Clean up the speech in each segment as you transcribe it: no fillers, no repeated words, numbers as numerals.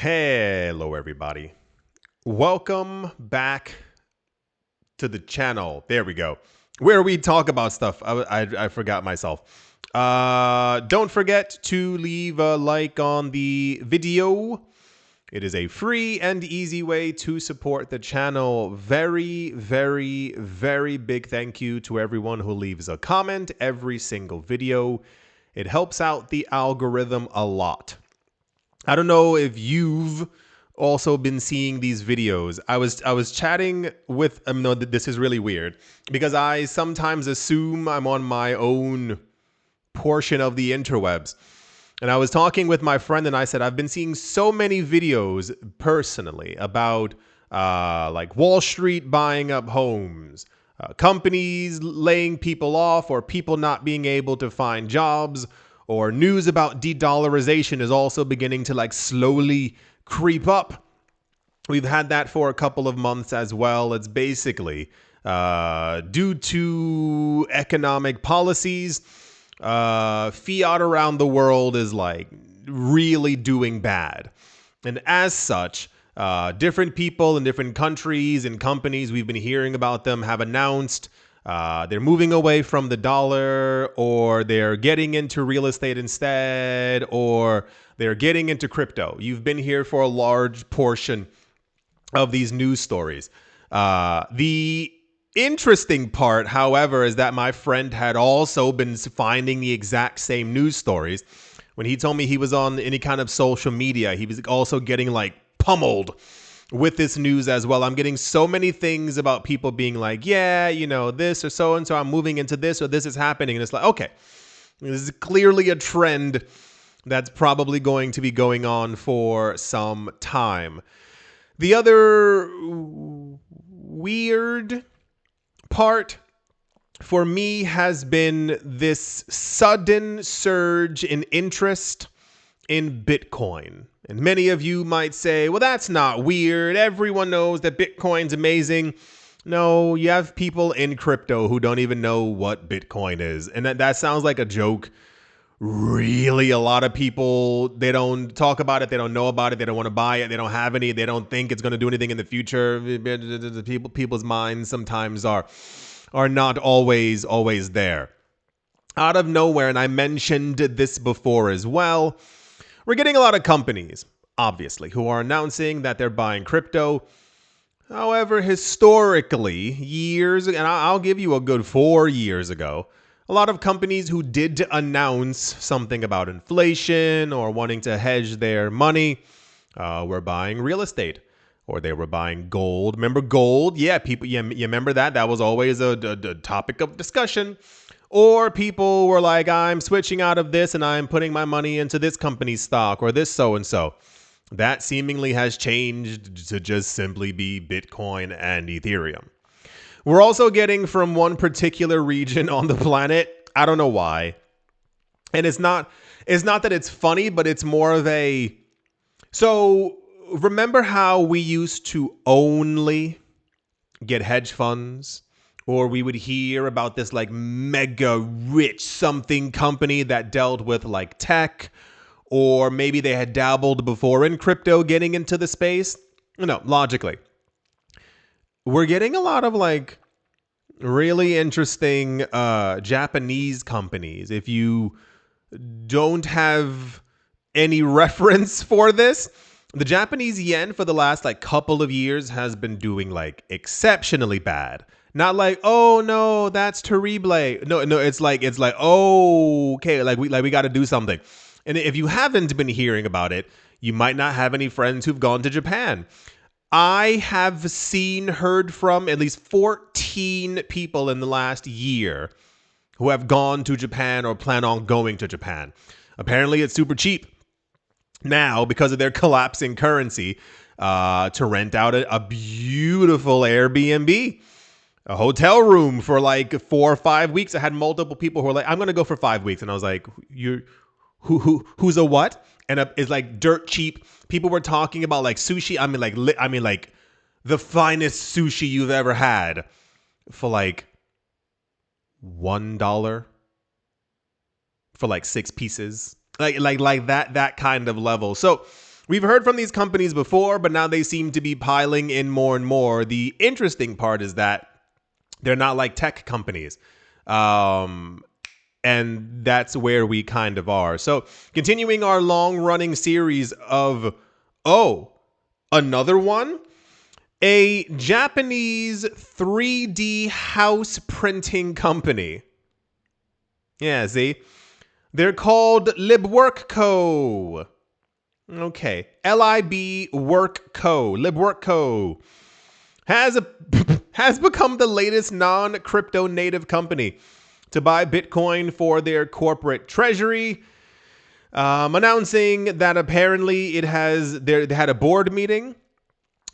Hello, everybody. Welcome back to the channel. There we go. Where we talk about stuff. I forgot myself. Don't forget to leave a like on the video. It is a free and easy way to support the channel. Very, very, very big thank you to everyone who leaves a comment every single video. It helps out the algorithm a lot. I don't know if you've also been seeing these videos. I was chatting with no, this is really weird because I sometimes assume I'm on my own portion of the interwebs. And I was talking with my friend and I said, I've been seeing so many videos personally about like Wall Street buying up homes, companies laying people off, or people not being able to find jobs, or news about de-dollarization is also beginning to like slowly creep up. We've had that for a couple of months as well. It's basically due to economic policies. Fiat around the world is like really doing bad. And as such, different people in different countries and companies, we've been hearing about them, have announced they're moving away from the dollar, or they're getting into real estate instead, or they're getting into crypto. You've been here for a large portion of these news stories. The interesting part, however, is that my friend had also been finding the exact same news stories. When he told me he was on any kind of social media, he was also getting like pummeled with this news as well. I'm getting so many things about people being like, yeah, you know, this or so and so, I'm moving into this, or this is happening. And it's like, okay, this is clearly a trend that's probably going to be going on for some time. The other weird part for me has been this sudden surge in interest in Bitcoin. And many of you might say, well, that's not weird. Everyone knows that Bitcoin's amazing. No, you have people in crypto who don't even know what Bitcoin is. And that sounds like a joke. Really, a lot of people, they don't talk about it. They don't know about it. They don't want to buy it. They don't have any. They don't think it's going to do anything in the future. People's minds sometimes are not always there. Out of nowhere, and I mentioned this before as well, we're getting a lot of companies, obviously, who are announcing that they're buying crypto. However, historically, years, and I'll give you a good 4 years ago, a lot of companies who did announce something about inflation or wanting to hedge their money were buying real estate, or they were buying gold. Remember gold? Yeah, people. You remember that? That was always a topic of discussion. Or people were like, I'm switching out of this and I'm putting my money into this company's stock or this so and so. That seemingly has changed to just simply be Bitcoin and Ethereum. We're also getting from one particular region on the planet. I don't know why. And it's not that it's funny, but it's more of a... So remember how we used to only get hedge funds, or we would hear about this like mega rich something company that dealt with like tech, or maybe they had dabbled before in crypto getting into the space? No, logically. We're getting a lot of like really interesting Japanese companies. If you don't have any reference for this, the Japanese yen for the last like couple of years has been doing like exceptionally bad. Not like, oh no, that's terrible. No, it's like, oh, okay, like we got to do something. And if you haven't been hearing about it, you might not have any friends who've gone to Japan. I have heard from at least 14 people in the last year who have gone to Japan or plan on going to Japan. Apparently, it's super cheap now because of their collapsing currency to rent out a beautiful Airbnb, a hotel room for like 4 or 5 weeks. I had multiple people who were like, I'm going to go for 5 weeks. And I was like, who's a what? And it's like dirt cheap. People were talking about like sushi. I mean like the finest sushi you've ever had for like $1 for like 6 pieces. Like that kind of level. So We've heard from these companies before, but now they seem to be piling in more and more. The interesting part is that they're not like tech companies. And that's where we kind of are. So continuing our long running series of, another one, a Japanese 3D house printing company. Yeah, see? They're called Libwork Co. Okay. LIB Work Co. Libwork Co. has become the latest non-crypto native company to buy Bitcoin for their corporate treasury, announcing that apparently they had a board meeting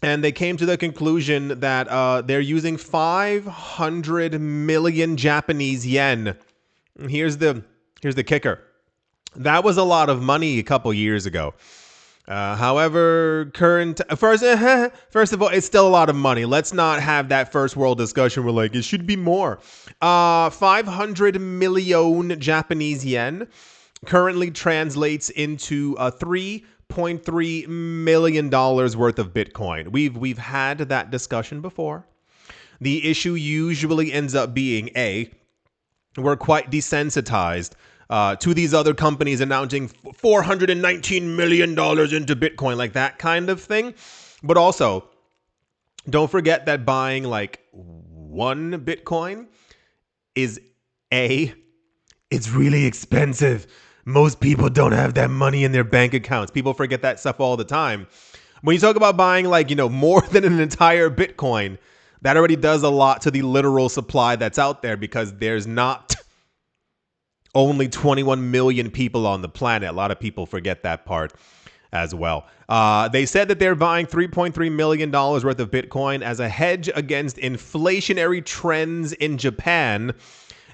and they came to the conclusion that they're using 500 million Japanese yen. Here's the kicker. That was a lot of money a couple years ago. However, first of all, it's still a lot of money. Let's not have that first world discussion. We're like, it should be more. 500 million Japanese yen currently translates into $3.3 million worth of Bitcoin. We've had that discussion before. The issue usually ends up being we're quite desensitized to these other companies announcing $419 million into Bitcoin, like that kind of thing. But also, don't forget that buying like one Bitcoin is it's really expensive. Most people don't have that money in their bank accounts. People forget that stuff all the time. When you talk about buying more than an entire Bitcoin, that already does a lot to the literal supply that's out there, because there's not only 21 million people on the planet. A lot of people forget that part as well. They said that they're buying $3.3 million worth of Bitcoin as a hedge against inflationary trends in Japan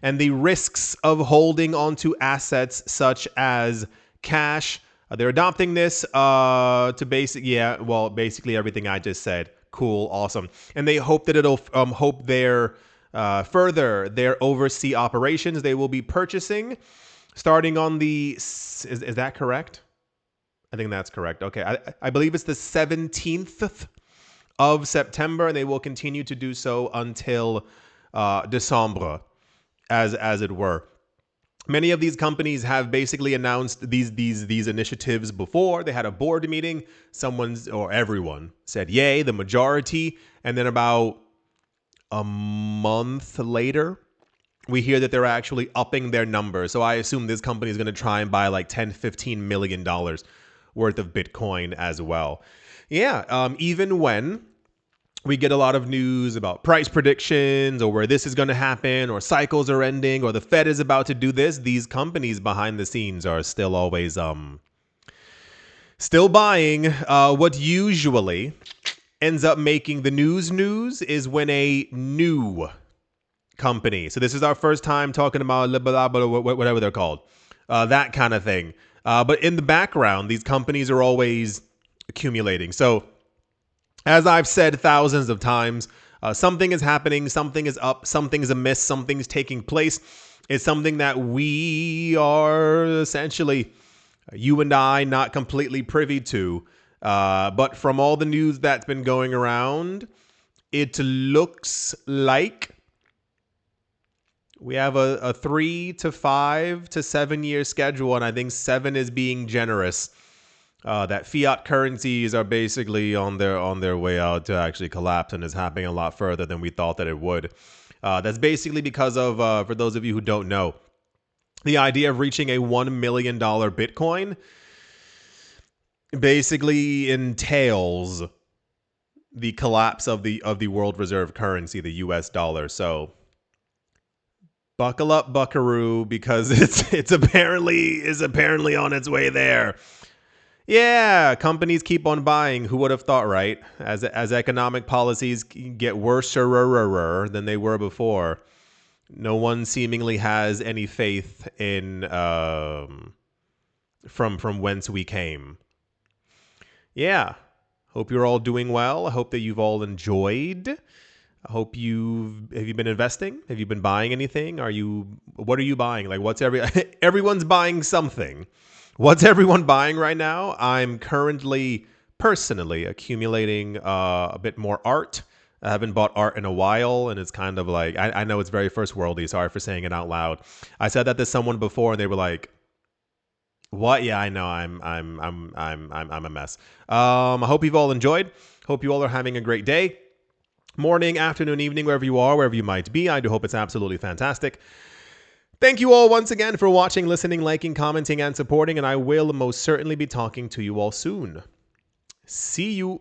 and the risks of holding onto assets such as cash. They're adopting this to basically everything I just said. Cool, awesome. And they hope that it'll further their overseas operations. They will be purchasing starting on is that correct? I think that's correct. Okay. I believe it's the 17th of September, and they will continue to do so until December, as it were. Many of these companies have basically announced these initiatives before. They had a board meeting. Everyone said yay, the majority, and then about a month later, we hear that they're actually upping their numbers. So I assume this company is going to try and buy like $10-15 million worth of Bitcoin as well. Yeah, even when we get a lot of news about price predictions or where this is going to happen or cycles are ending or the Fed is about to do this, these companies behind the scenes are still always still buying. What usually ends up making the news is when a new company. So this is our first time talking about whatever they're called, that kind of thing. But in the background, these companies are always accumulating. So as I've said thousands of times, something is happening, something is up, something's amiss, something's taking place. It's something that we are essentially, you and I, not completely privy to. But from all the news that's been going around, it looks like we have a 3 to 5 to 7 year schedule, and I think 7 is being generous. That fiat currencies are basically on their way out to actually collapse, and is happening a lot further than we thought that it would. That's basically because of, for those of you who don't know, the idea of reaching a $1 million Bitcoin basically entails the collapse of the world reserve currency, the US dollar. So buckle up, buckaroo, because it's apparently on its way there. Yeah, companies keep on buying. Who would have thought, right? As economic policies get worse than they were before, no one seemingly has any faith in from whence we came. Yeah, hope you're all doing well. I hope that you've all enjoyed. I hope have you been investing? Have you been buying anything? What are you buying? Like everyone's buying something. What's everyone buying right now? I'm currently personally accumulating a bit more art. I haven't bought art in a while, and it's kind of like I know it's very first worldy. Sorry for saying it out loud. I said that to someone before, and they were like, "What? Yeah, I know. I'm a mess." I hope you've all enjoyed. Hope you all are having a great day, morning, afternoon, evening, wherever you are, wherever you might be. I do hope it's absolutely fantastic. Thank you all once again for watching, listening, liking, commenting, and supporting, and I will most certainly be talking to you all soon. See you.